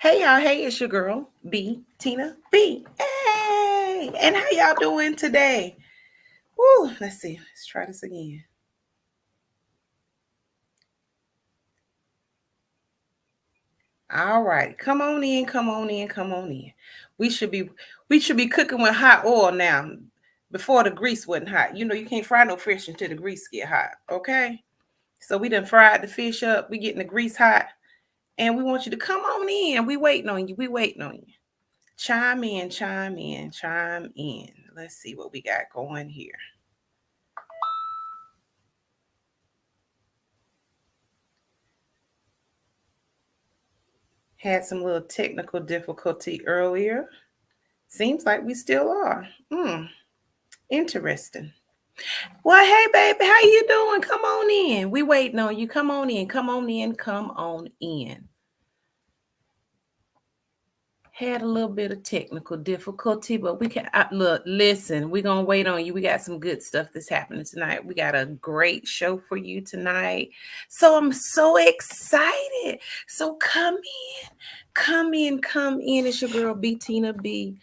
Hey y'all, hey, it's your girl, B, Tina B. Hey! And how y'all doing today? Woo, let's see. Let's try this again. All right. Come on in, come on in, come on in. We should be cooking with hot oil now. Before the grease wasn't hot. You know you can't fry no fish until the grease get hot. Okay. So we done fried the fish up. We getting the grease hot. And we want you to come on in. We waiting on you. We waiting on you. Chime in, chime in, chime in. Let's see what we got going here. Had some little technical difficulty earlier. Seems like we still are. Interesting. Well, hey, baby, how you doing? Come on in. We waiting on you. Come on in. Come on in. Come on in. Had a little bit of technical difficulty, but we can look. Listen, we're gonna wait on you. We got some good stuff that's happening tonight. We got a great show for you tonight. So I'm so excited. So come in, come in, come in. It's your girl B Tina B.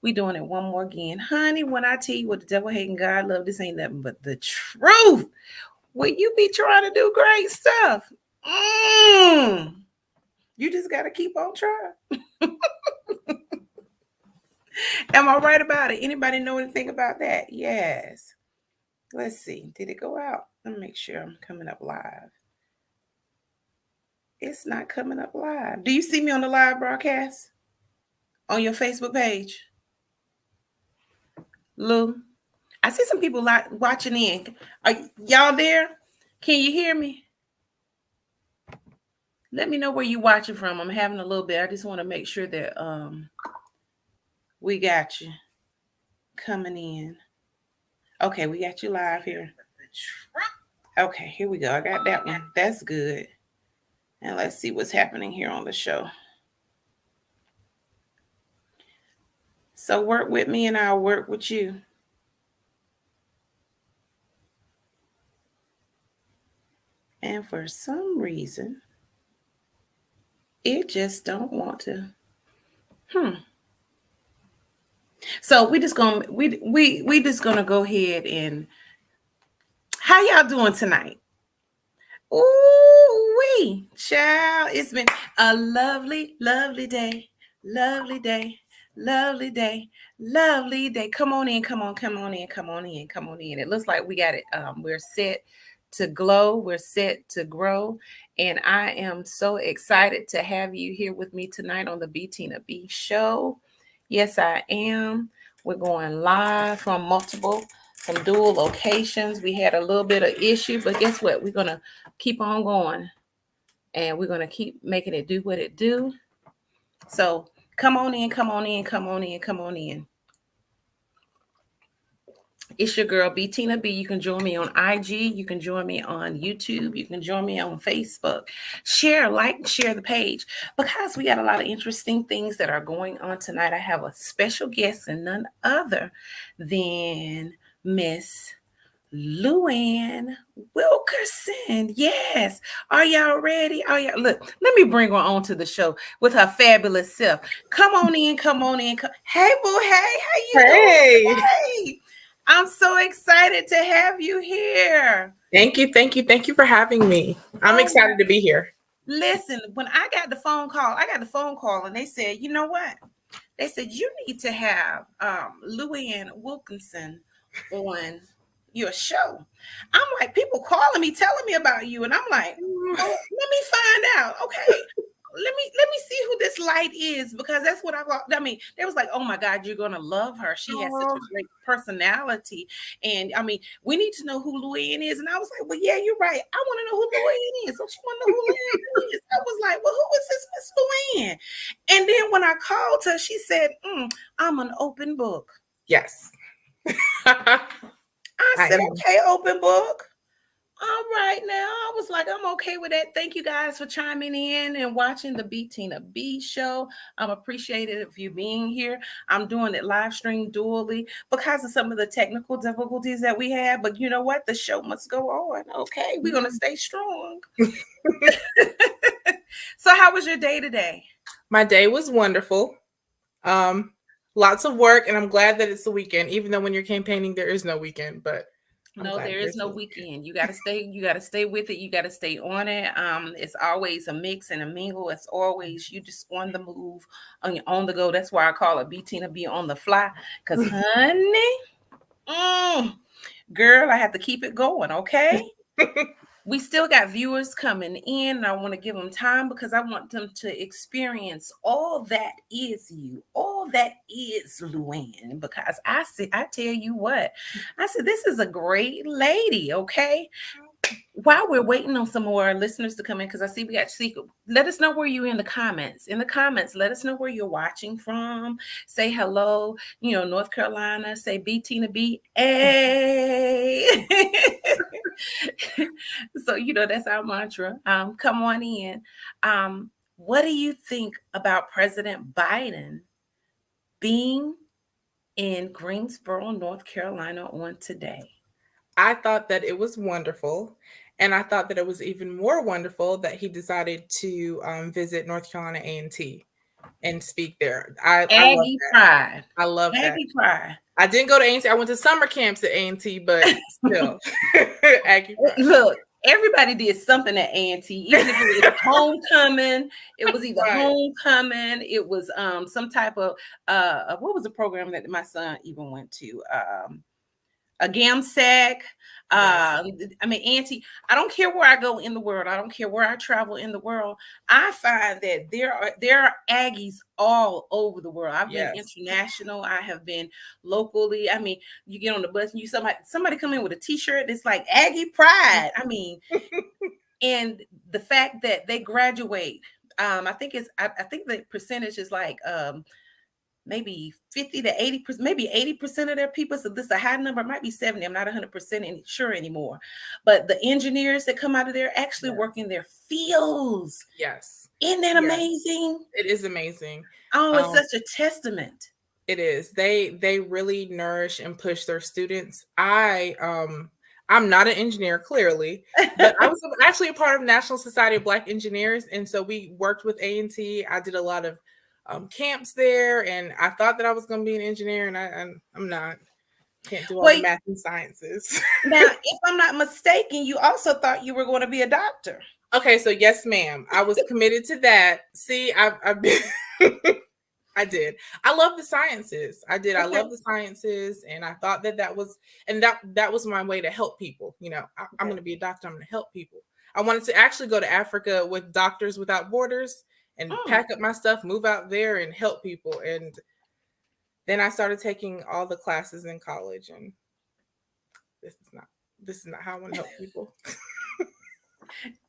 We doing it one more again, honey. When I tell you what the devil hating God love, this ain't nothing but the truth. Will you be trying to do great stuff? You just gotta keep on trying. Am I right about it? Anybody know anything about that? Yes. Let's see. Did it go out? Let me make sure I'm coming up live. It's not coming up live. Do you see me on the live broadcast? On your Facebook page? Lou? I see some people watching in. Are y'all there? Can you hear me? Let me know where you're watching from. I'm having a little bit. I just want to make sure that we got you coming in. Okay, we got you live here. Okay, here we go. I got that one. That's good. And let's see what's happening here on the show. So work with me and I'll work with you. And for some reason, it just don't want to. So we just gonna go ahead and how y'all doing tonight? Ooh wee, child, it's been a lovely, lovely day, lovely day, lovely day, lovely day. Come on in, come on in, come on in, come on in. It looks like we got it. We're set to glow, we're set to grow, and I am so excited to have you here with me tonight on the B Tina B show. Yes, I am. We're going live from some dual locations. We had a little bit of issue, but guess what? We're gonna keep on going, and we're gonna keep making it do what it do. So come on in, come on in, come on in, come on in. It's your girl B Tina B. You can join me on IG. You can join me on YouTube. You can join me on Facebook. Share, share the page, because we got a lot of interesting things that are going on tonight. I have a special guest and none other than Miss Lu-Ann Wilkinson. Yes. Are y'all ready? Look, let me bring her on to the show with her fabulous self. Come on in, come on in. Hey, boo, hey, how you doing? Hey. I'm so excited to have you here. Thank you for having me. I'm excited to be here. Listen, when I got the phone call and they said, you know what? They said, you need to have Lu-Ann Wilkinson on your show. I'm like, people calling me, telling me about you. And I'm like, oh, let me find out. Okay. Let me see who this light is, because that's what I mean, they was like, oh my God, you're gonna love her. She has such a great personality. And I mean, we need to know who Lu-Ann is. And I was like, well, yeah, you're right. I want to know who Lu-Ann is. So she want to know who Lu-Ann is. I was like, well, who is this Miss Lu-Ann? And then when I called her, she said, I'm an open book. Yes. I said, okay, open book. All right, now I was like, I'm okay with that. Thank you guys for chiming in and watching the B Tina B show. I'm appreciative of you being here. I'm doing it live stream dually because of some of the technical difficulties that we had. But you know what? The show must go on. Okay, we're gonna stay strong. So, how was your day today? My day was wonderful. Um, Lots of work, and I'm glad that it's the weekend. Even though when you're campaigning, there is no weekend, but I'm No, glad there is there's no the weekend. weekend. You gotta stay with it. You gotta stay on it. It's always a mix and a mingle. It's always you just on the move, on the go. That's why I call it B Tina be on the fly. Cause honey, mm, girl, I have to keep it going, okay? We still got viewers coming in, and I want to give them time because I want them to experience all that is you, all that is Lu-Ann. Because I tell you what, I said this is a great lady, okay? While we're waiting on some more listeners to come in, because I see we got secret. Let us know where you're in the comments. In the comments, let us know where you're watching from. Say hello, North Carolina. Say B Tina B. A. So that's our mantra. Come on in. What do you think about President Biden being in Greensboro, North Carolina on today? I thought that it was wonderful. And I thought that it was even more wonderful that he decided to visit North Carolina A&T and speak there. I love Aggie that. pride. I love that. Aggie pride. I didn't go to A&T. I went to summer camps at A&T, but still, Aggie pride. Look, everybody did something at A&T, even if it was homecoming. It was either Right. homecoming. It was some type of what was the program that my son even went to? A GAMSAC. Yes. I mean, Auntie, I don't care where I go in the world. I don't care where I travel in the world. I find that there are Aggies all over the world. I've been Yes. international. I have been locally. I mean, you get on the bus and somebody come in with a T-shirt that's like Aggie pride. I mean, and the fact that they graduate, I think I think the percentage is like maybe 50 to 80%, maybe 80% of their people. So this is a high number, it might be 70. I'm not 100% sure anymore. But the engineers that come out of there actually work in their fields. Yes. Isn't that amazing? It is amazing. Oh, it's such a testament. It is. They really nourish and push their students. I'm not an engineer, clearly, but I was actually a part of National Society of Black Engineers, and so we worked with A&T. I did a lot of camps there, and I thought that I was going to be an engineer, and I'm not. Can't do all the math and sciences. Now, if I'm not mistaken, you also thought you were going to be a doctor. Okay, so yes, ma'am. I was committed to that. See, I've been. I did. I love the sciences. I did. Okay. I love the sciences, and I thought that was, and that was my way to help people. I'm going to be a doctor. I'm going to help people. I wanted to actually go to Africa with Doctors Without Borders and pack up my stuff, move out there, and help people. And then I started taking all the classes in college, and this is not how I want to help people.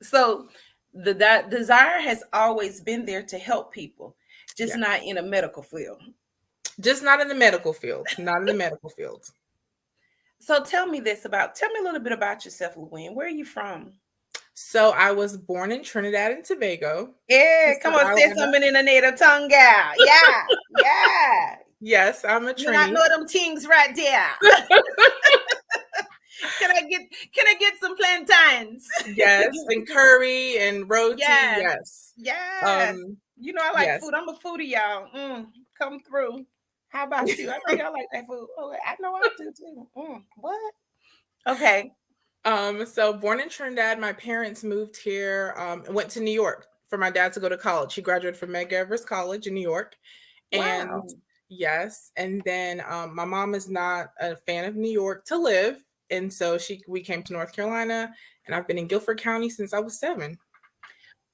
So the desire has always been there to help people, just not in a medical field. Just not in the medical field. Not in the medical field. So tell me a little bit about yourself, Lu-Ann. Where are you from? So I was born in Trinidad and Tobago. Yeah, come on, say something in a native tongue, gal. Yeah, yeah. Yes, I'm a Trini. You not know them things right there. Can I get some plantains? Yes, and curry and roti. Yes. I like food. I'm a foodie, y'all. Come through. How about you? I know y'all like that food. Oh, I know I do too. What? Okay. So born in Trinidad, my parents moved here, and went to New York for my dad to go to college. He graduated from Medgar Evers College in New York. And wow. Yes. And then my mom is not a fan of New York to live. And so we came to North Carolina, and I've been in Guilford County since I was 7.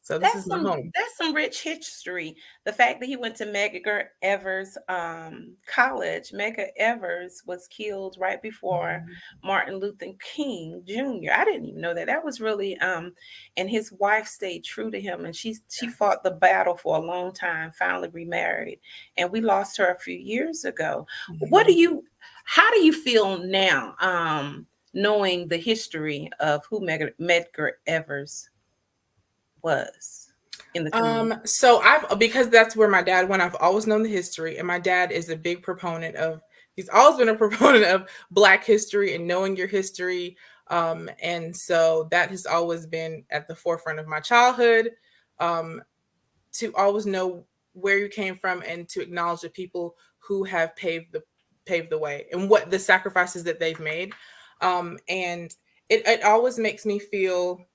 So this is my home. That's some rich history. The fact that he went to Medgar Evers College. Medgar Evers was killed right before Martin Luther King Jr. I didn't even know that. That was really and his wife stayed true to him, and she fought the battle for a long time, finally remarried. And we lost her a few years ago. How do you feel now, knowing the history of who Medgar Evers was in the community? So because that's where my dad went, I've always known the history, and my dad is a big proponent he's always been a proponent of Black history and knowing your history. And so that has always been at the forefront of my childhood, to always know where you came from and to acknowledge the people who have paved the way and what the sacrifices that they've made. And it always makes me feel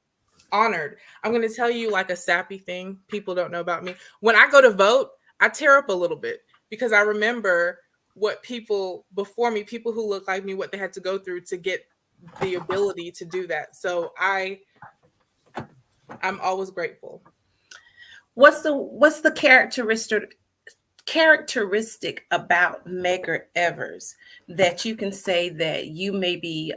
honored. I'm going to tell you like a sappy thing people don't know about me. When I go to vote, I tear up a little bit because I remember what people before me, people who look like me, what they had to go through to get the ability to do that. So I'm always grateful. What's the characteristic about Medgar Evers that you can say that you maybe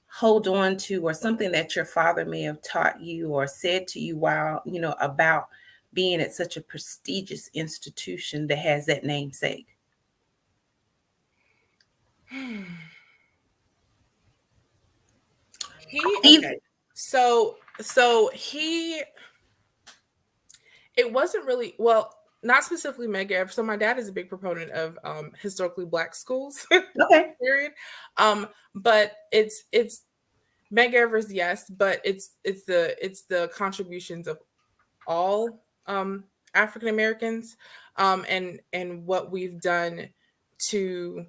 hold on to, or something that your father may have taught you or said to you while, about being at such a prestigious institution that has that namesake? Okay. So he, it wasn't really, well, not specifically Medgar Evers. So my dad is a big proponent of historically Black schools. Okay. Period. But it's Medgar Evers, yes, but it's the contributions of all African Americans, and what we've done to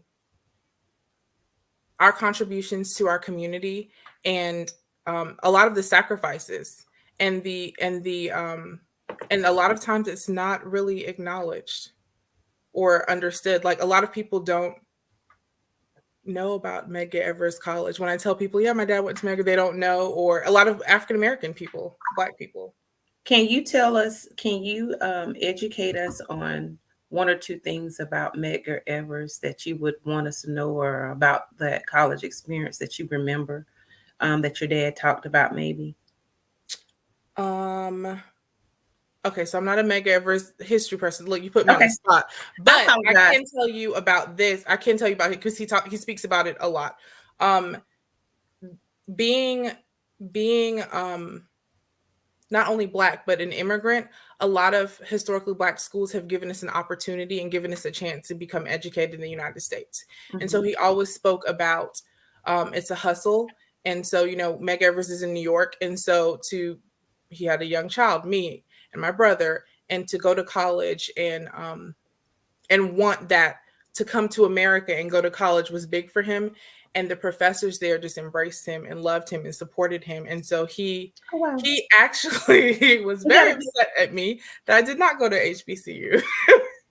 our contributions to our community, and a lot of the sacrifices, and and a lot of times it's not really acknowledged or understood. Like a lot of people don't know about Medgar Evers College. When I tell people, yeah, my dad went to Medgar, they don't know, or a lot of African American people, Black people. Can you educate us on one or two things about Medgar Evers that you would want us to know, or about that college experience that you remember, that your dad talked about maybe? Okay, so I'm not a Medgar Evers history person. Look, you put me on Okay. the spot. But I can tell you about this. I can tell you about it because he speaks about it a lot. Being not only Black, but an immigrant, a lot of historically Black schools have given us an opportunity and given us a chance to become educated in the United States. Mm-hmm. And so he always spoke about it's a hustle. And so, Medgar Evers is in New York. And so he had a young child, me and my brother, and to go to college and want that to come to America and go to college was big for him. And the professors there just embraced him and loved him and supported him. And so he actually was very upset at me that I did not go to HBCU.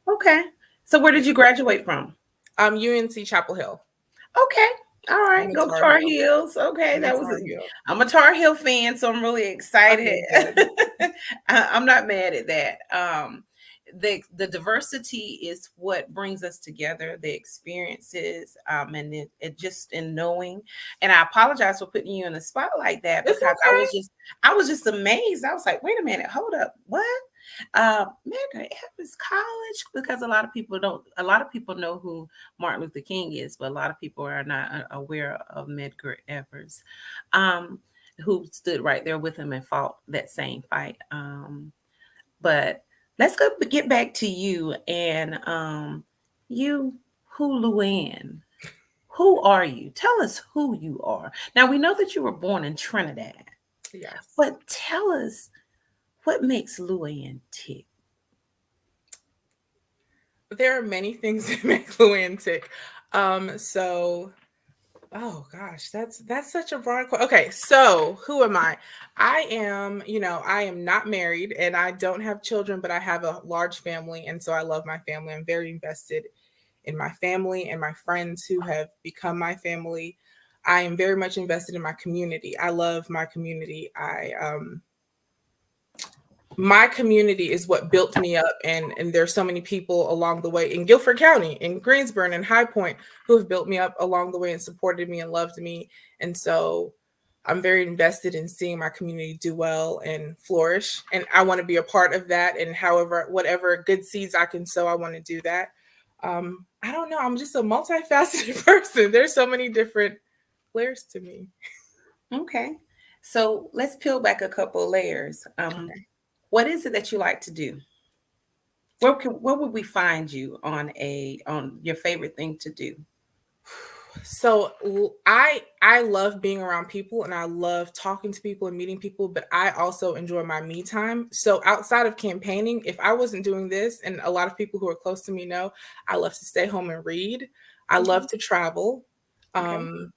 Okay. So where did you graduate from? UNC Chapel Hill. Okay. All right. Go Tar Heels. Okay. I'm a Tar Heel fan, so I'm really excited. Okay, I'm not mad at that. The diversity is what brings us together, the experiences, and it just in knowing. And I apologize for putting you in the spot like that, because I was just amazed. I was like, wait a minute, hold up, what? Medgar Evers College, because a lot of people know who Martin Luther King is, but a lot of people are not aware of Medgar Evers, who stood right there with him and fought that same fight. But let's get back to you and Lu-Ann. Who are you? Tell us who you are. Now, we know that you were born in Trinidad. Yes. But tell us, what makes Lu-Ann tick? There are many things that make Lu-Ann tick. Oh gosh, that's such a broad question. Okay, so who am I? I am not married and I don't have children, but I have a large family, and so I love my family. I'm very invested in my family and my friends who have become my family. I am very much invested in my community. I love my community. My community is what built me up, and there's so many people along the way in Guilford County, in Greensboro, and High Point who have built me up along the way and supported me and loved me. And so I'm very invested in seeing my community do well and flourish. And I want to be a part of that. And whatever good seeds I can sow, I want to do that. I don't know. I'm just a multifaceted person. There's so many different layers to me. Okay. So let's peel back a couple of layers. Okay. What is it that you like to do? Where would we find you on your favorite thing to do? So I love being around people and I love talking to people and meeting people, but I also enjoy my me time. So outside of campaigning, if I wasn't doing this, and a lot of people who are close to me know, I love to stay home and read. I love Okay. to travel. Okay. Um,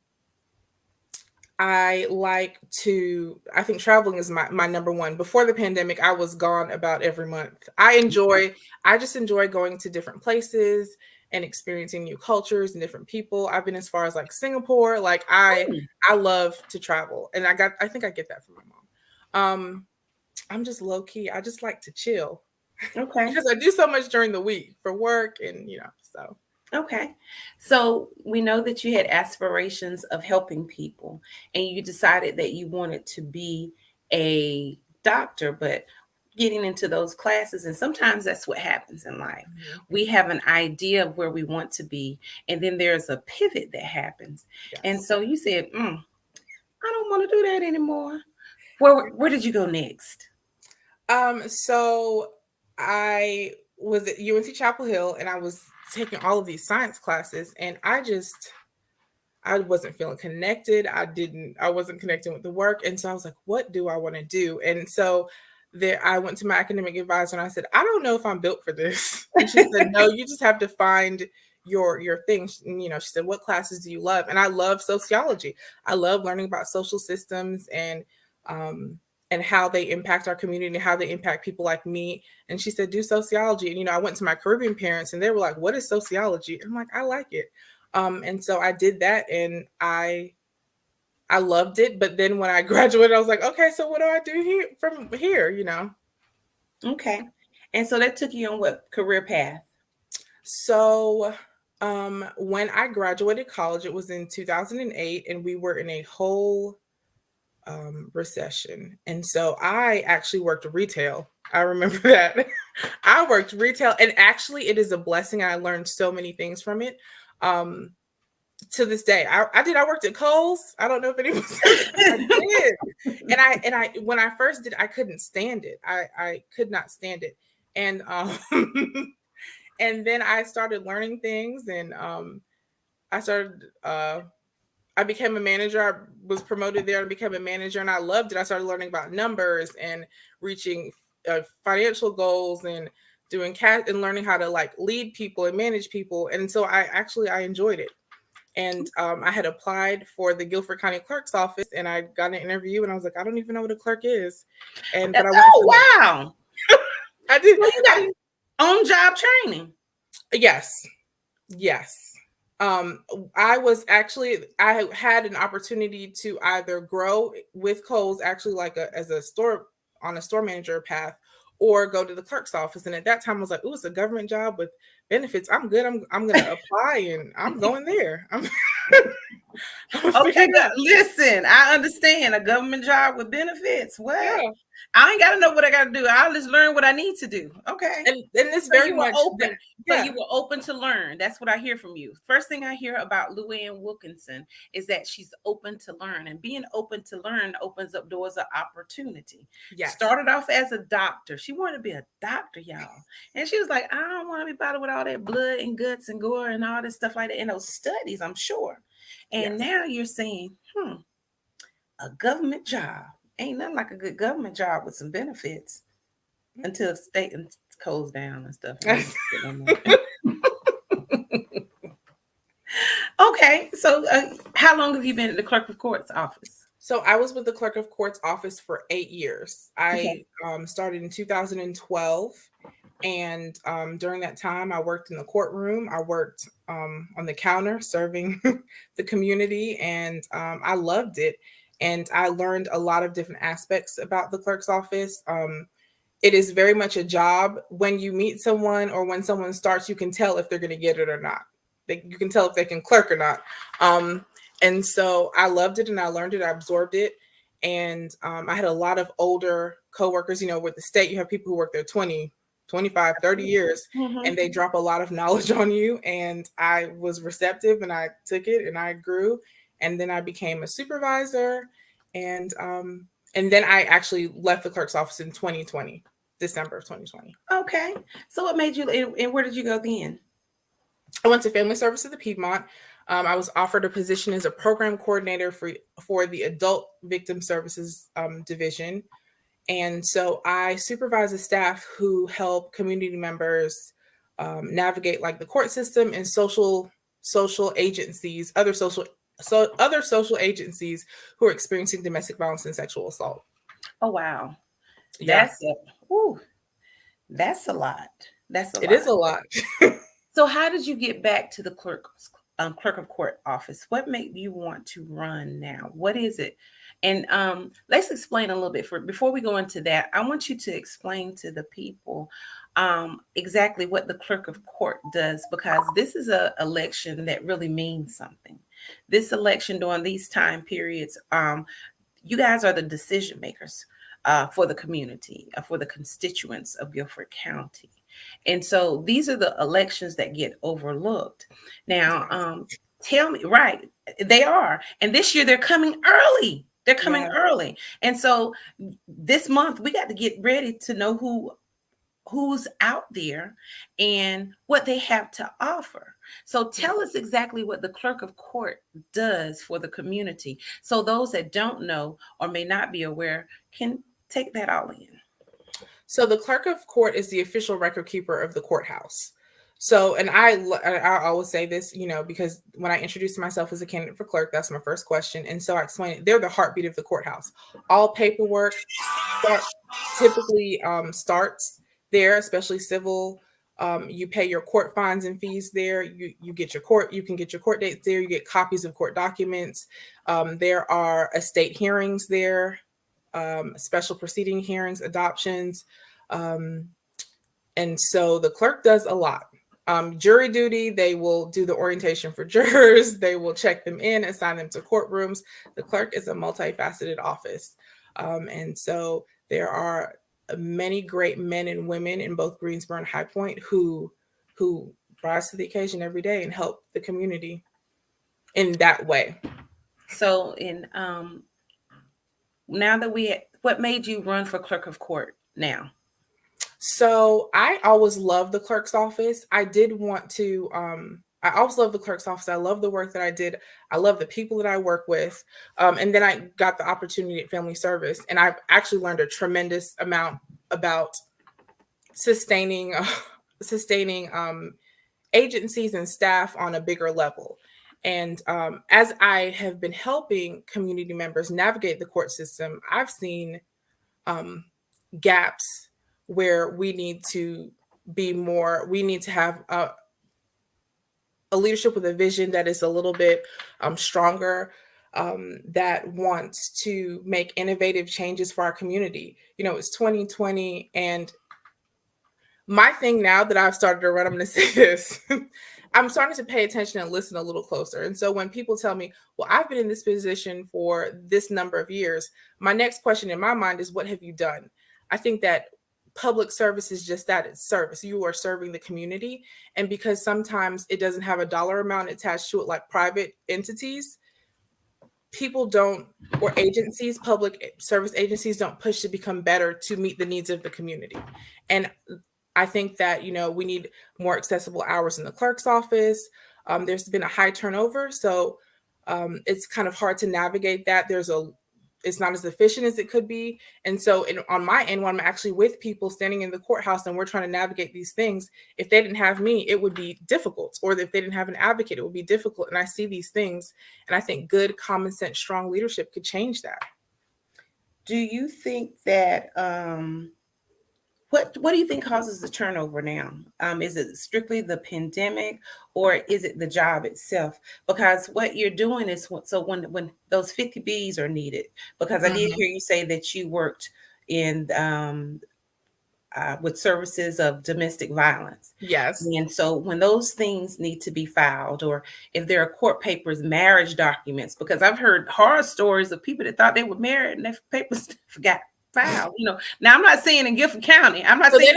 I like to, I think traveling is my number one. Before the pandemic, I was gone about every month. I just enjoy going to different places and experiencing new cultures and different people. I've been as far as like Singapore. Like Hmm. I love to travel. And I think I get that from my mom. I'm just low key. I just like to chill Okay. because I do so much during the week for work and, so. Okay. So we know that you had aspirations of helping people and you decided that you wanted to be a doctor, but getting into those classes, and sometimes that's what happens in life. Mhm. We have an idea of where we want to be, and then there's a pivot that happens. And Yes. so you said, I don't want to do that anymore. Where did you go next? So I was at UNC Chapel Hill and I was taking all of these science classes and I wasn't feeling connected. I wasn't connecting with the work. And so I was like, what do I want to do? And so there I went to my academic advisor and I said, I don't know if I'm built for this. And she said, no, you just have to find your thing. And, she said, what classes do you love? And I love sociology. I love learning about social systems um and how they impact our community and how they impact people like me. And she said, do sociology. And I went to my Caribbean parents and they were like, what is sociology? I'm like, I like it. And so I did that and I loved it. But then when I graduated, I was like, okay, so what do I do here from here? Okay. And so that took you on what career path? So when I graduated college, it was in 2008, and we were in a whole recession. And so I actually worked retail. I remember that. I worked retail, and actually it is a blessing. I learned so many things from it. To this day. I worked at Kohl's. I don't know if anyone I did. And I when I first did, I couldn't stand it. I could not stand it. And and then I started learning things and I started I became a manager. I was promoted there and became a manager and I loved it. I started learning about numbers and reaching financial goals and doing cash and learning how to like lead people and manage people. And so I enjoyed it. And I had applied for the Guilford County Clerk's office, and I got an interview, and I was like, I don't even know what a clerk is. But I went Oh, for the. wow. I did. So you got on job training. Yes, yes. Um, I had an opportunity to either grow with Kohl's, actually like as a store on a store manager path, or go to the clerk's office. And at that time, I was like, "Ooh, it's a government job with benefits. I'm good. I'm gonna apply, and I'm going there. I'm gonna figure Okay, it out." listen, I understand a government job with benefits. What? Yeah. I ain't got to know what I got to do. I'll just learn what I need to do. Okay. And this So very you were much that, open. So yeah. you were open to learn. That's what I hear from you. First thing I hear about Lu-Ann Wilkinson is that she's open to learn, and being open to learn opens up doors of opportunity. Yes. Started off as a doctor. She wanted to be a doctor, y'all, and she was like, I don't want to be bothered with all that blood and guts and gore and all this stuff like that in those studies. I'm sure. And Yes. now you're saying, a government job. Ain't nothing like a good government job with some benefits until state closed down and stuff. Okay, so how long have you been at the Clerk of Court's office? So I was with the Clerk of Court's office for 8 years. Okay. I started in 2012. And during that time, I worked in the courtroom. I worked on the counter serving the community, and I loved it. And I learned a lot of different aspects about the clerk's office. It is very much a job. When you meet someone or when someone starts, you can tell if they're going to get it or not. You can tell if they can clerk or not. And so I loved it and I learned it. I absorbed it. And I had a lot of older coworkers. With the state, you have people who work there 20, 25, 30 years, and they drop a lot of knowledge on you. And I was receptive and I took it and I grew. And then I became a supervisor. And then I actually left the clerk's office in 2020, December of 2020. Okay. So what made you, and where did you go then? I went to Family Service of the Piedmont. I was offered a position as a program coordinator for the Adult Victim Services division. And so I supervise a staff who help community members navigate like the court system and social agencies, other social agencies who are experiencing domestic violence and sexual assault. Oh wow. Yeah, That's a lot. That's a it lot. is a lot. So how did you get back to the clerk of court office? What made you want to run now? What is it? And let's explain a little bit before we go into that. I want you to explain to the people exactly what the clerk of court does, because this is a election that really means something. This election during these time periods, you guys are the decision makers for the community, for the constituents of Guilford County. And so these are the elections that get overlooked. Now, tell me, right, they are. And this year they're coming early. They're coming early. And so this month we got to get ready to know who's out there and what they have to offer. So tell us exactly what the clerk of court does for the community, so those that don't know or may not be aware can take that all in. So the clerk of court is the official record keeper of the courthouse. So, and I always say this, because when I introduced myself as a candidate for clerk, that's my first question. And so I explained they're the heartbeat of the courthouse. All paperwork typically starts there, especially civil. You pay your court fines and fees there. You can get your court dates there. You get copies of court documents. There are estate hearings there, special proceeding hearings, adoptions. And so the clerk does a lot. Jury duty, they will do the orientation for jurors. They will check them in, assign them to courtrooms. The clerk is a multifaceted office. And so there are many great men and women in both Greensboro and High Point who rise to the occasion every day and help the community in that way. So now that what made you run for clerk of court now? So I always loved the clerk's office. I did want to, I always loved the clerk's office. I love the work that I did. I love the people that I work with. And then I got the opportunity at Family Service, and I've actually learned a tremendous amount about sustaining agencies and staff on a bigger level. And as I have been helping community members navigate the court system, I've seen gaps where we need to have a leadership with a vision that is a little bit stronger, that wants to make innovative changes for our community. It's 2020, and my thing now that I've started to run, I'm going to say this, I'm starting to pay attention and listen a little closer. And so when people tell me, well, I've been in this position for this number of years, my next question in my mind is, what have you done? I think that public service is just that, it's service. You are serving the community. And because sometimes it doesn't have a dollar amount attached to it, like private entities, people don't, or agencies, public service agencies don't push to become better to meet the needs of the community. And I think that, we need more accessible hours in the clerk's office. There's been a high turnover, so it's kind of hard to navigate that. It's not as efficient as it could be. And so on my end, when I'm actually with people standing in the courthouse and we're trying to navigate these things, if they didn't have me, it would be difficult. Or if they didn't have an advocate, it would be difficult. And I see these things, and I think good, common sense, strong leadership could change that. Do you think that what do you think causes the turnover now? Is it strictly the pandemic, or is it the job itself? Because what you're doing is, so when those 50 Bs are needed, because I did hear you say that you worked in with services of domestic violence. Yes. And so when those things need to be filed, or if there are court papers, marriage documents, because I've heard horror stories of people that thought they were married and their papers got filed. Now I'm not saying in Guilford County. I'm not saying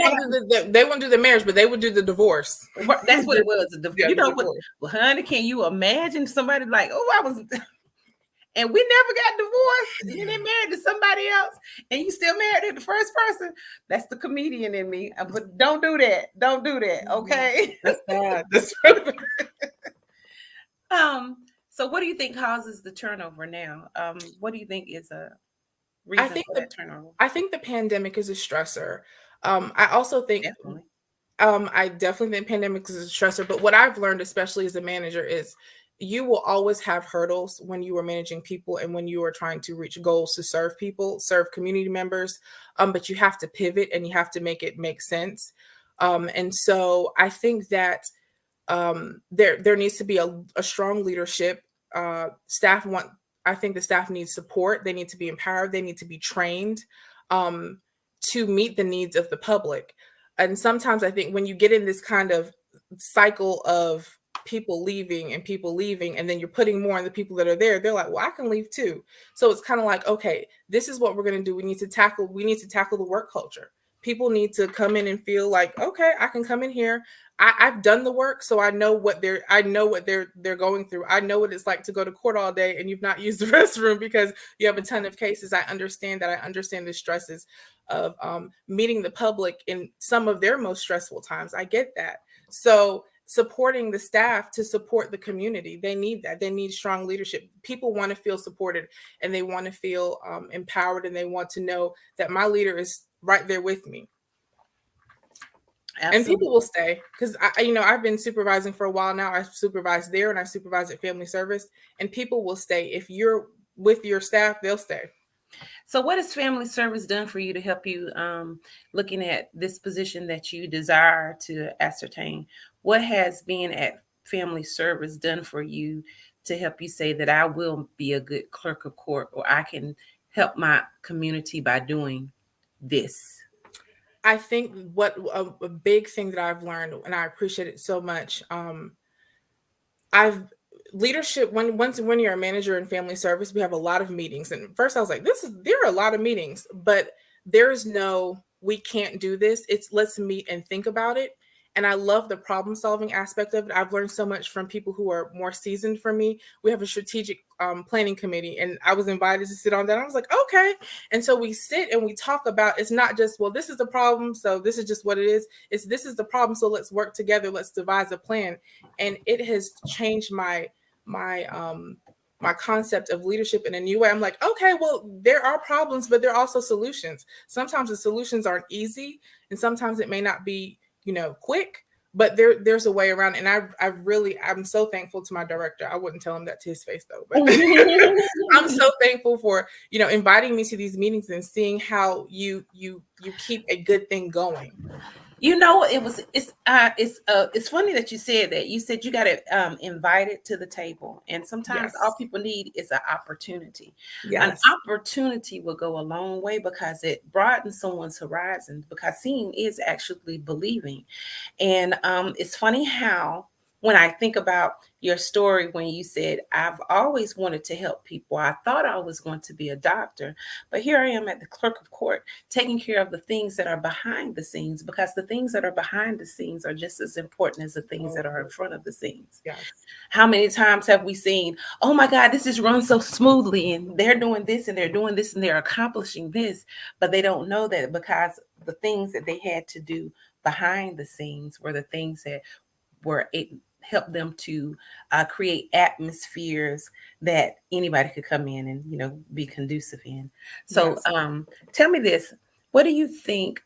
they wouldn't do the marriage, but they would do the divorce. That's what it was. What? Well, honey, can you imagine somebody like, I was, and we never got divorced, and then they married to somebody else, and you still married to the first person? That's the comedian in me. But don't do that. Don't do that. Okay. That's bad. So what do you think causes the turnover now? What do you think is a I reason think for the that turnover? I think the pandemic is a stressor. I also think Definitely. I definitely think pandemic is a stressor, but what I've learned, especially as a manager, is you will always have hurdles when you are managing people and when you are trying to reach goals to serve people, serve community members. But you have to pivot and you have to make it make sense. And so I think that there needs to be a strong leadership. Staff want I think the staff needs support. They need to be empowered. They need to be trained um, to meet the needs of the public. And sometimes I think when you get in this kind of cycle of people leaving, and then you're putting more on the people that are there, they're like, well, I can leave too. So it's kind of like, okay, this is what we're going to do. We need to tackle the work culture. People need to come in and feel like, okay, I can come in here. I've done the work, so I know what they're going through. I know what it's like to go to court all day and you've not used the restroom because you have a ton of cases. I understand that. I understand the stresses of meeting the public in some of their most stressful times. I get that. So supporting the staff to support the community, they need that. They need strong leadership. People want to feel supported and they want to feel empowered, and they want to know that my leader is right there with me. And people will Absolutely. stay because I've been supervising for a while now. I supervise there and I supervise at family service, and people will stay. If you're with your staff, they'll stay. So, what has family service done for you to help you looking at this position that you desire to ascertain? What has being at family service done for you to help you say that I will be a good clerk of court, or I can help my community by doing this? I think what a big thing that I've learned, and I appreciate it so much. I've leadership when you're a manager in family service, we have a lot of meetings. And first I was like, there are a lot of meetings, but there's no we can't do this. It's let's meet and think about it. And I love the problem solving aspect of it. I've learned so much from people who are more seasoned from me. We have a strategic planning committee, and I was invited to sit on that. I was like, okay. And so we sit and we talk about it's not just, well, this is the problem, so this is just what it is. It's this is the problem, so let's work together, let's devise a plan. And it has changed my my concept of leadership in a new way. I'm like, okay, well, there are problems, but there are also solutions. Sometimes the solutions aren't easy, and sometimes it may not be, quick, but there's a way around. And I'm so thankful to my director. I wouldn't tell him that to his face though, but I'm so thankful for, inviting me to these meetings and seeing how you keep a good thing going. It's funny that you said that. You said you got invited to the table, and sometimes all Yes. people need is an opportunity. An Yes. opportunity will go a long way because it broadens someone's horizon, because seeing is actually believing. And it's funny how, when I think about your story, when you said, I've always wanted to help people, I thought I was going to be a doctor, but here I am at the clerk of court, taking care of the things that are behind the scenes, because the things that are behind the scenes are just as important as the things that are in front of the scenes. Yes. How many times have we seen, oh my God, this is run so smoothly, and they're doing this and they're doing this and they're accomplishing this, but they don't know that because the things that they had to do behind the scenes were the things that were it helped them to create atmospheres that anybody could come in and be conducive in. So Yes. tell me this: what do you think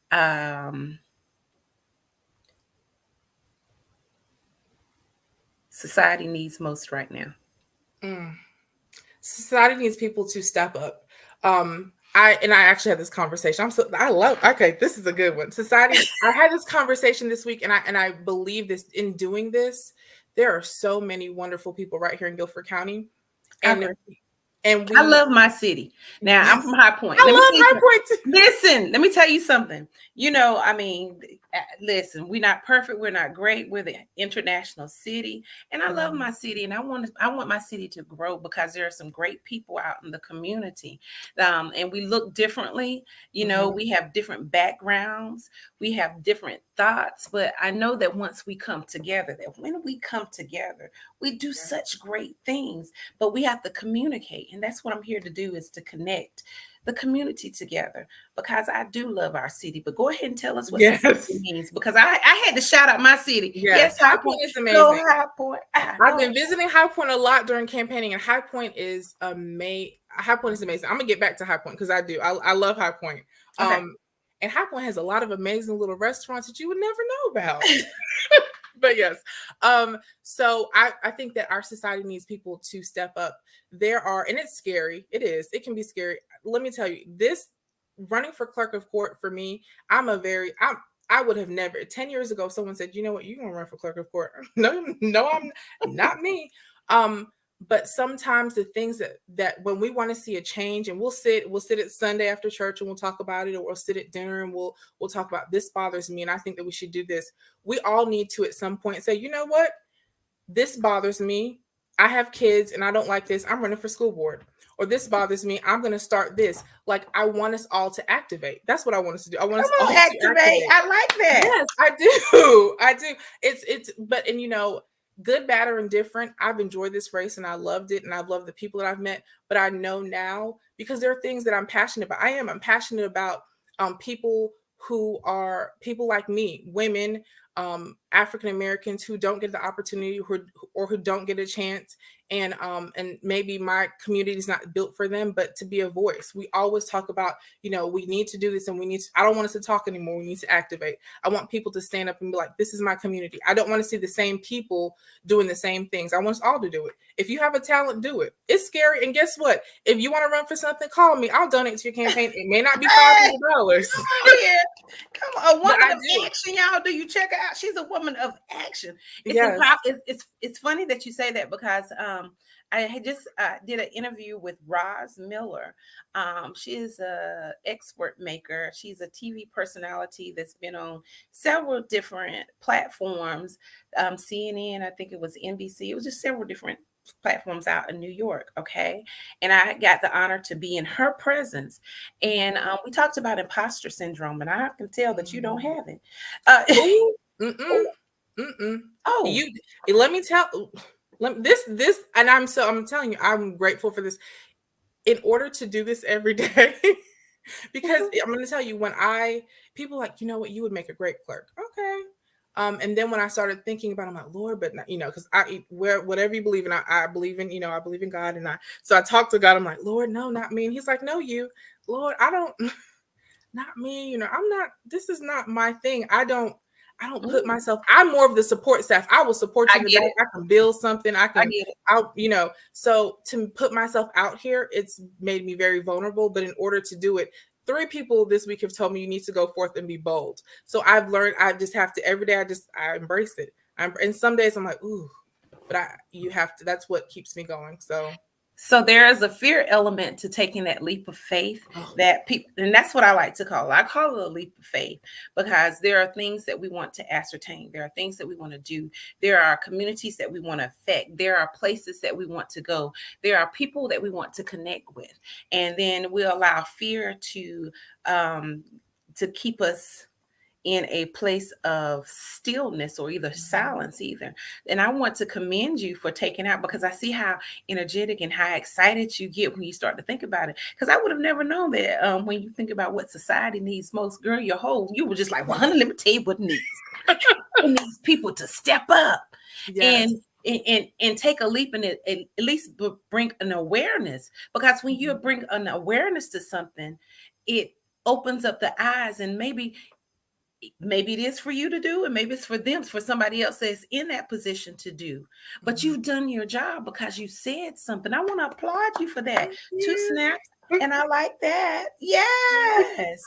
society needs most right now? Mm. Society needs people to step up. I actually had this conversation. Okay, this is a good one. Society, I had this conversation this week, and I believe this in doing this. There are so many wonderful people right here in Guilford County, I and agree. and I we love my city. Now I'm from High Point. I Let me love tell you High something. Point too. Listen, let me tell you something. I mean, listen, we're not perfect. We're not great. We're the international city, and I love my city, and I want my city to grow because there are some great people out in the community, and we look differently. Mhm. We have different backgrounds, we have different thoughts, but I know that once we come together, that when we come together, we do Yeah. such great things. But we have to communicate, and that's what I'm here to do, is to connect the community together, because I do love our city. But go ahead and tell us what Yes. society means, because I had to shout out my city. Yes, High High Point. Point is Go amazing. High Point. I've been visiting High Point a lot during campaigning, and High Point is amazing. High Point is amazing. I'm gonna get back to High Point because I do. I love High Point. Okay. And High Point has a lot of amazing little restaurants that you would never know about. But yes, so I think that our society needs people to step up. There are, and it's scary. It is. It can be scary. Let me tell you, this running for clerk of court for me, I would have never 10 years ago, someone said, you know what, you're gonna run for clerk of court. No, I'm not me. But sometimes the things that when we want to see a change, and we'll sit at Sunday after church and we'll talk about it, or we'll sit at dinner and we'll talk about, this bothers me and I think that we should do this. We all need to at some point say, you know what, this bothers me. I have kids and I don't like this. I'm running for school board. Or this bothers me. I'm going to start this. Like, I want us all to activate. That's what I want us to do. I want us all to activate. I like that. Yes, I do. I do. But you know, good, bad, or indifferent, I've enjoyed this race and I loved it. And I've loved the people that I've met. But I know now, because there are things that I'm passionate about. I'm passionate about people who are people like me, women, African Americans who don't get the opportunity or who don't get a chance, and maybe my community is not built for them, but to be a voice. We always talk about, you know, we need to do this, and I don't want us to talk anymore. We need to activate. I want people to stand up and be like, this is my community. I don't want to see the same people doing the same things. I want us all to do it. If you have a talent, do it. It's scary. And guess what? If you want to run for something, call me. I'll donate to your campaign. It may not be $500. Come on, a woman of action, y'all. Do you check her out? She's a woman of action. It's funny that you say that, because I had just did an interview with Roz Miller. She is a expert maker. She's a TV personality that's been on several different platforms. CNN, I think it was NBC. It was just several different platforms out in New York. Okay. And I got the honor to be in her presence. And we talked about imposter syndrome, and I can tell that you don't have it. Let me tell this, and I'm telling you, I'm grateful for this. In order to do this every day, because I'm going to tell you, when people like, you know what, you would make a great clerk. Okay. And then when I started thinking about it, I'm like, Lord, but not, you know, because whatever you believe in, I believe in, you know, I believe in God. And so I talked to God. I'm like, Lord, no, not me. And he's like, no, you, Lord, not me. You know, this is not my thing. I don't put myself, I'm more of the support staff. I will support you in the back. I can build something. You know, so to put myself out here, it's made me very vulnerable. But in order to do it, 3 people this week have told me you need to go forth and be bold. So I've learned, I just have to, every day I embrace it. And some days I'm like, ooh, but you have to, that's what keeps me going. So there is a fear element to taking that leap of faith that people, and that's what I like to call it. I call it a leap of faith, because there are things that we want to ascertain. There are things that we want to do. There are communities that we want to affect. There are places that we want to go. There are people that we want to connect with. And then we allow fear to keep us in a place of stillness, or either silence either. And I want to commend you for taking out, because I see how energetic and how excited you get when you start to think about it. Because I would have never known that when you think about what society needs most, girl, you were just like, well, honey, let me tell you what it needs. It needs people to step up. Yes. And take a leap, and at least bring an awareness. Because when you bring an awareness to something, it opens up the eyes, and maybe it is for you to do, and maybe it's for somebody else that's in that position to do. But you've done your job because you said something. I want to applaud you for that. 2 snaps, and I like that. Yes.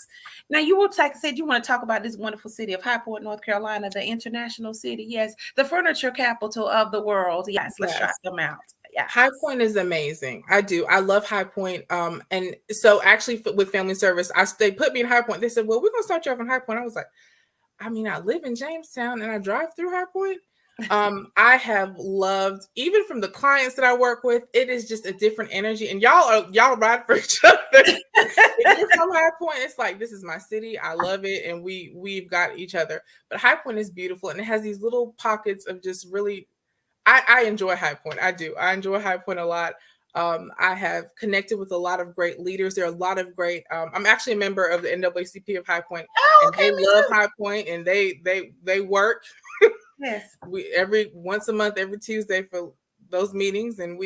Now, you will, like I said, you want to talk about this wonderful city of High Point, North Carolina, the international city. Yes, the furniture capital of the world. Yes, let's shout them out. Yeah. High Point is amazing. I do. I love High Point. And so actually with Family Service, they put me in High Point. They said, well, we're going to start you off in High Point. I was like, I mean, I live in Jamestown and I drive through High Point. I have loved, even from the clients that I work with, it is just a different energy. And y'all ride for each other. If you're from High Point, it's like, this is my city. I love it. And we've got each other. But High Point is beautiful. And it has these little pockets of just really, I enjoy High Point. I do. I enjoy High Point a lot. I have connected with a lot of great leaders. There are a lot of great. I'm actually a member of the NAACP of High Point, Oh, and okay, they me love too. High Point, and they work. Yes. We every once a month, every Tuesday for those meetings, and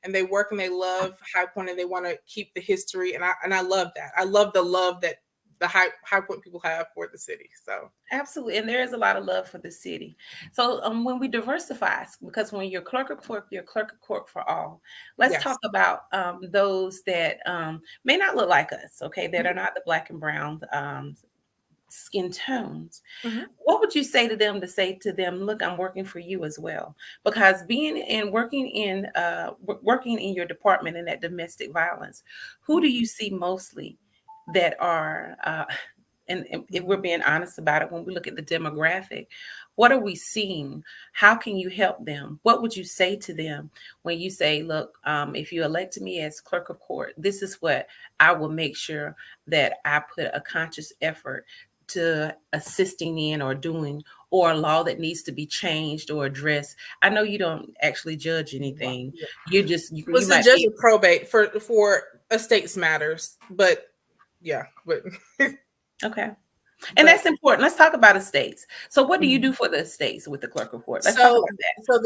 they work and they love High Point, and they want to keep the history, and I love that. I love the love that the High Point people have for the city. So Absolutely, and there is a lot of love for the city. So when we diversify, because when you're clerk of court, you're clerk of court for all. Let's yes. talk about those that may not look like us, okay, that Mhm. are not the black and brown skin tones. Mhm. What would you say to them, look, I'm working for you as well? Because being and working in your department in that domestic violence, who do you see mostly that are and if we're being honest about it, when we look at the demographic, what are we seeing? How can you help them? What would you say to them when you say, look, if you elect me as clerk of court, this is what I will make sure that I put a conscious effort to assisting in or doing, or a law that needs to be changed or addressed. I know you don't actually judge Wow. anything. Yeah. You just you Was the might judge be of probate for estates matters, but yeah, but okay. And but that's important. Let's talk about estates. So what do you mhm. do for the estates with the clerk of court? Let's talk So about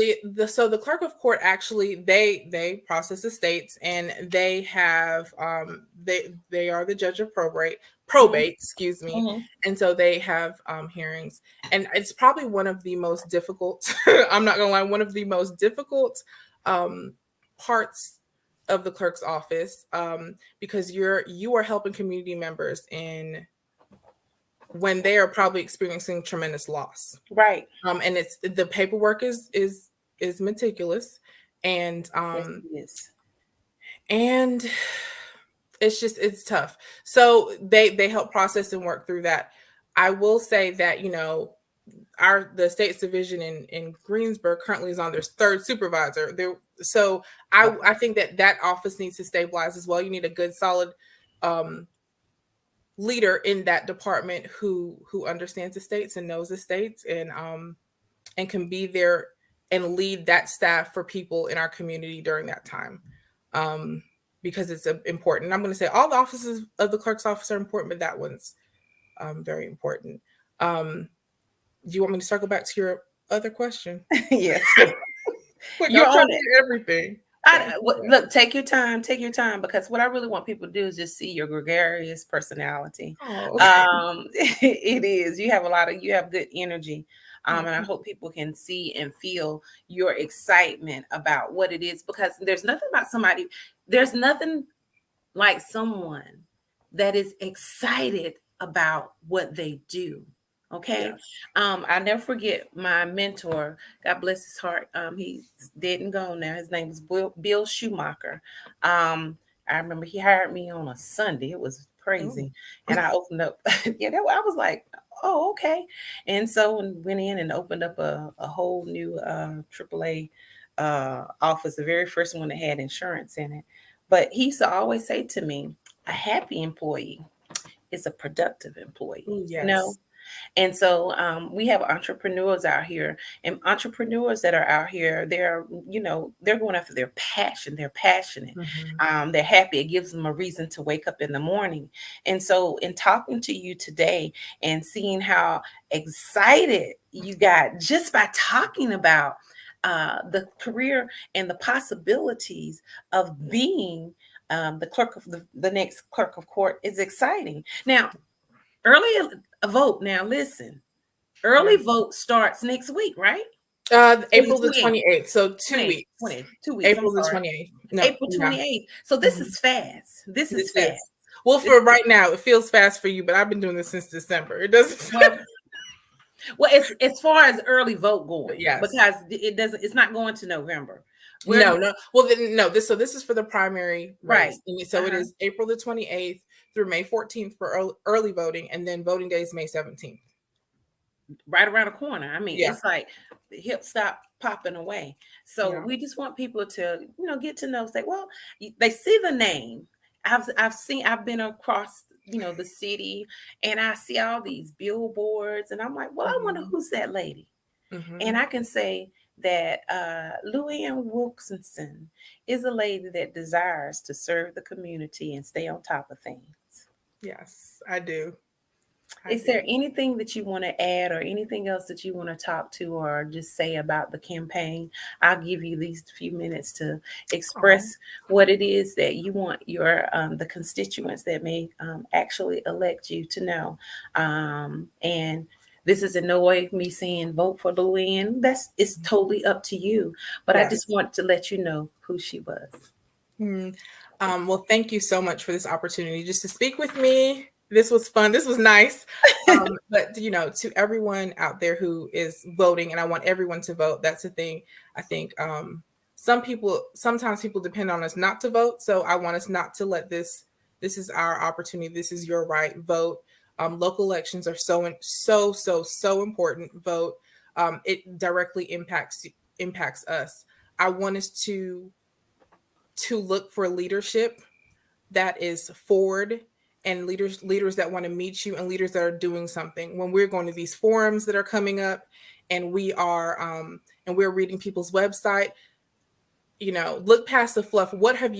that. the clerk of court actually they process estates, and they have they are the judge of Mhm, probate, excuse me. mhm. And so they have hearings, and it's probably one of the most difficult I'm not gonna lie, one of the most difficult um parts of the clerk's office, because you are helping community members in when they are probably experiencing tremendous loss. Right. And it's the paperwork is meticulous, and Yes, it is. and it's just it's tough. So they help process and work through that. I will say that, the state's division in Greensburg currently is on their third supervisor there. So I think that office needs to stabilize as well. You need a good solid um leader in that department who understands the states and knows the states, and can be there and lead that staff for people in our community during that time, um, because it's important. I'm going to say all the offices of the clerk's office are important, but that one's very important. Um, do you want me to circle back to your other question? Yes. Like, You're I'm trying on to it. do everything. Trying to do that. Look, take your time, because what I really want people to do is just see your gregarious personality. Oh, It is. You have good energy. oh, And I hope people can see and feel your excitement about what it is, because there's nothing like someone that is excited about what they do. Okay. yes. I never forget my mentor, God bless his heart. He's dead and gone now. His name was Bill Schumacher. I remember he hired me on a Sunday. It was Oh, crazy. And I opened up, I was like, oh, okay. And so went in and opened up a whole new AAA office, the very first one that had insurance in it. But he used to always say to me, a happy employee is a productive employee, ooh, you know? yes. And so we have entrepreneurs out here, and entrepreneurs that are out here, they're going after their passion. They're passionate. Mhm. They're happy. It gives them a reason to wake up in the morning. And so in talking to you today and seeing how excited you got just by talking about the career and the possibilities of being the clerk of the next clerk of court is exciting. Now, early vote. Now, listen, Yeah. early vote starts next week, right? Or the April the 28th, 28th. So 28th, 2 weeks. 28th, 2 weeks. I'm April the sorry. 28th. No, April yeah. 28th. So this Mhm. is fast. This is This fast. is well This, for right now. It feels fast for you, but I've been doing this since December. It doesn't. well, it's as far as early vote going, Yes. because it's not going to November. We're No. No. Well, then no. This is for the primary right. race, and so it Uh-huh. is April the 28th through May 14th for early voting, and then voting day is May 17th. Right around the corner. I mean, Yeah. it's like the hip stop popping away. So Yeah. we just want people to, get to know, say, well, they see the name. I've been across, the city, and I see all these billboards, and I'm like, well, I wonder Hmm. who's that lady. And Hmm. I can say, that Lu-Ann Wilkinson is a lady that desires to serve the community and stay on top of things. Yes, I do. Is there anything that you want to add or anything else that you want to talk to or just say about the campaign? I'll give you these few minutes to express what it is that you want your the constituents that may actually elect you to know. And this is in no way me saying vote for Lu-Ann. It's totally up to you. But I just want to let you know who she was. Well, thank you so much for this opportunity just to speak with me. This was fun. This was nice. But, to everyone out there who is voting, and I want everyone to vote. That's the thing. I think sometimes people depend on us not to vote. So I want us not to let this is our opportunity. This is your right. Vote. Local elections are so important. Vote. It directly impacts us. I want us to look for leadership that is forward, and leaders that want to meet you, and leaders that are doing something. When we're going to these forums that are coming up, and we're reading people's website, look past the fluff. What have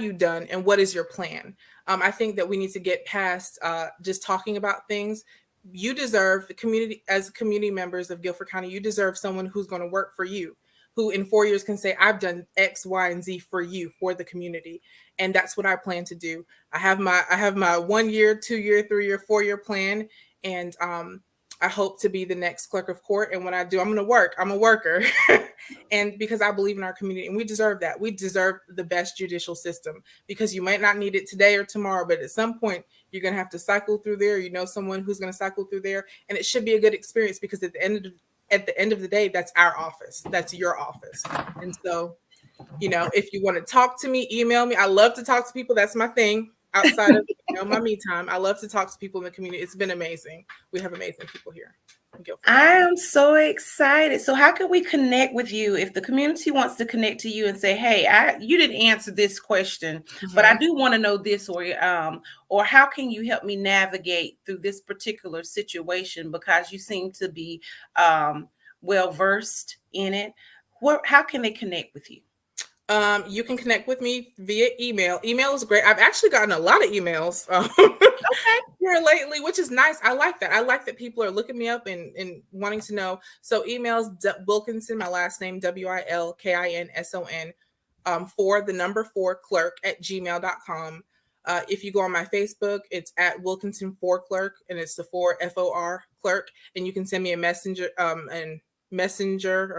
you done, and what is your plan? I think that we need to get past just talking about things. You deserve the community, as community members of Guilford County, you deserve someone who's going to work for you, who in 4 years can say, I've done X, Y, and Z for you, for the community. And that's what I plan to do. I have my 1 year, 2 year, 3 year, 4 year plan. And I hope to be the next clerk of court. And when I do, I'm going to work. I'm a worker. And because I believe in our community, and we deserve that. We deserve the best judicial system, because you might not need it today or tomorrow, but at some point you're going to have to cycle through there. Someone who's going to cycle through there, and it should be a good experience, because at the end of the day, that's our office. That's your office. And so, if you want to talk to me, email me. I love to talk to people. That's my thing. Outside of my me time, I love to talk to people in the community. It's been amazing. We have amazing people here. I am so excited. So how can we connect with you if the community wants to connect to you and say, hey, you didn't answer this question, but I do want to know this, or how can you help me navigate through this particular situation, because you seem to be well versed in it. How can they connect with you? You can connect with me via email. Email is great. I've actually gotten a lot of emails here lately, which is nice. I like that. I like that people are looking me up and wanting to know. So emails Wilkinson, my last name, WILKINSON, for the number 4 clerk @gmail.com. If you go on my Facebook, it's at Wilkinson 4 clerk, and it's the 4 FOR clerk, and you can send me a messenger or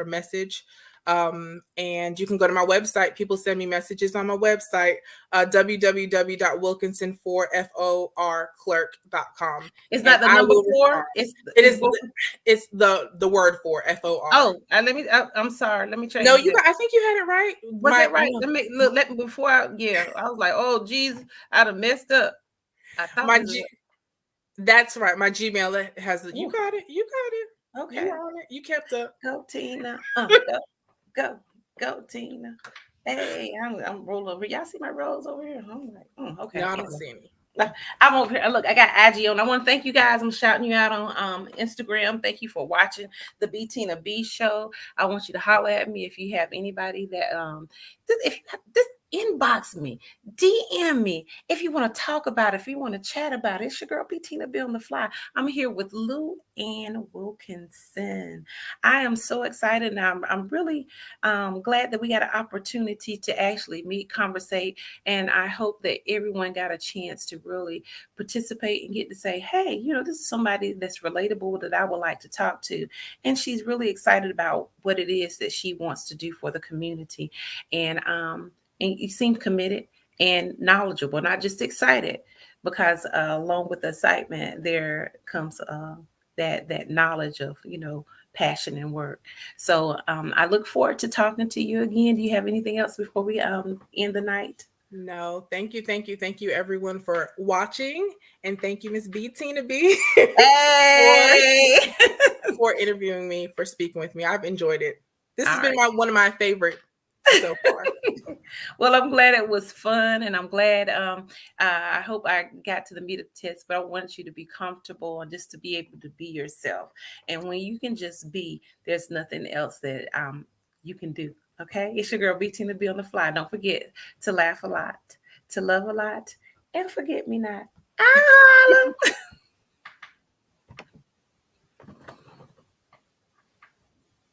message. And you can go to my website. People send me messages on my website, www.wilkinson4forclerk.com. Is that the number 4? It's the word for FOR. Oh, I'm sorry. Let me change. No, I think you had it right. Was it right? Let me look. I was like, oh, geez, I'd have messed up. I thought that's right. My Gmail has the. You got it. Okay. You on it. You kept up. Go, Tina. Go, Tina. Hey, I'm rolling over. Y'all see my rolls over here? I'm like, okay. No, I don't see any. I'm over here. Look, I got IG on. I want to thank you guys. I'm shouting you out on Instagram. Thank you for watching the B Tina B show. I want you to holler at me if you have anybody that just inbox me, DM me if you want to talk about it, if you want to chat about it. It's your girl B Tina B on the fly. I'm here with Lu-Ann Wilkinson. I am so excited, and I'm really glad that we got an opportunity to actually meet, conversate, and I hope that everyone got a chance to really participate and get to say, hey, this is somebody that's relatable that I would like to talk to, and she's really excited about what it is that she wants to do for the community, and you seem committed and knowledgeable, not just excited, because along with the excitement, there comes that knowledge of, passion and work. So I look forward to talking to you again. Do you have anything else before we end the night? No, thank you everyone for watching, and thank you, Miss B Tina B, for interviewing me, for speaking with me. I've enjoyed it. This has been one of my favorite so far. Well, I'm glad it was fun, and I'm glad. I hope I got to the meat of the test, but I want you to be comfortable and just to be able to be yourself. And when you can just be, there's nothing else that you can do. Okay, it's your girl B Tina B on the fly. Don't forget to laugh a lot, to love a lot, and forget me not. Ah,